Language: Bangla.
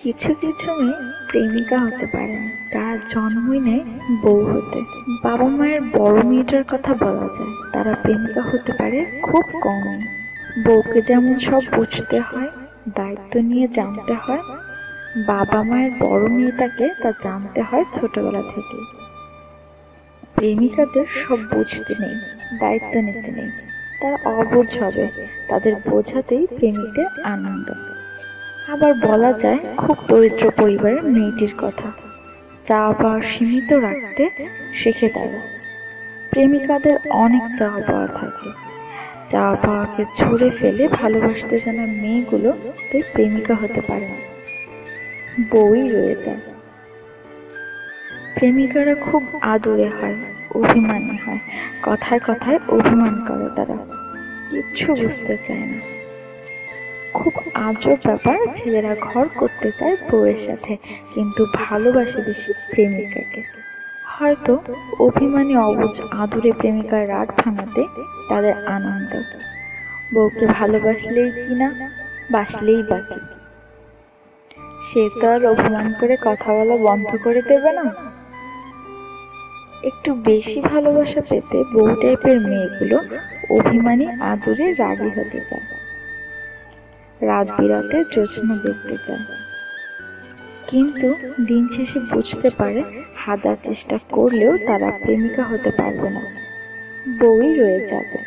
কিছু কিছু মেয়ে প্রেমিকা হতে পারে না, তারা জন্মই নেয় বউ হতে। বাবা মায়ের বড় মেয়েটার কথা বলা যায়, তারা প্রেমিকা হতে পারে খুব কমই। বউকে যেমন সব বুঝতে হয়, দায়িত্ব নিয়ে জানতে হয়, বাবা মায়ের বড় মেয়েটাকে তা জানতে হয় ছোটবেলা থেকে। প্রেমিকাদের সব বুঝতে নেই, দায়িত্ব নিতে নেই, তারা অবুঝ হবে, তাদের বোঝাতেই প্রেমিকদের আনন্দ। আবার বলা যায় খুব দরিদ্র পরিবারের মেয়েটির কথা, চাওয়া পাওয়া সীমিত রাখতে শেখে তারা। প্রেমিকাদের অনেক চাওয়া পাওয়া থাকে, চাওয়া পাওয়াকে ছুঁড়ে ফেলে ভালোবাসতে জানা মেয়েগুলো তাই প্রেমিকা হতে পারে না, বউই রয়ে যায়। প্রেমিকারা খুব আদুরে হয়, অভিমানী হয়, কথায় কথায় অভিমান করে, তারা কিচ্ছু বুঝতে চায় না। খুব আজব ব্যাপার, ছেলেরা ঘর করতে চায় বউয়ের সাথে, কিন্তু ভালোবাসে বেশি প্রেমিকাকে। হয়তো অভিমানী অবুঝ আদুরে প্রেমিকার রাত ভাঙাতে তাদের আনন্দ। বউকে ভালোবাসলেই কিনা, বাসলেই বাকি। সে তো আর অভিমান করে কথা বলা বন্ধ করে দেবে না। একটু বেশি ভালোবাসা পেতে বউ টাইপের মেয়েগুলো অভিমানী আদুরে রাগী হতে চায়, রাত বিরাতে জ্যোৎস্না দেখতে চায়, কিন্তু দিন শেষে বুঝতে পারে হাজার চেষ্টা করলেও তারা প্রেমিকা হতে পারবে না, বউই রয়ে যাবে।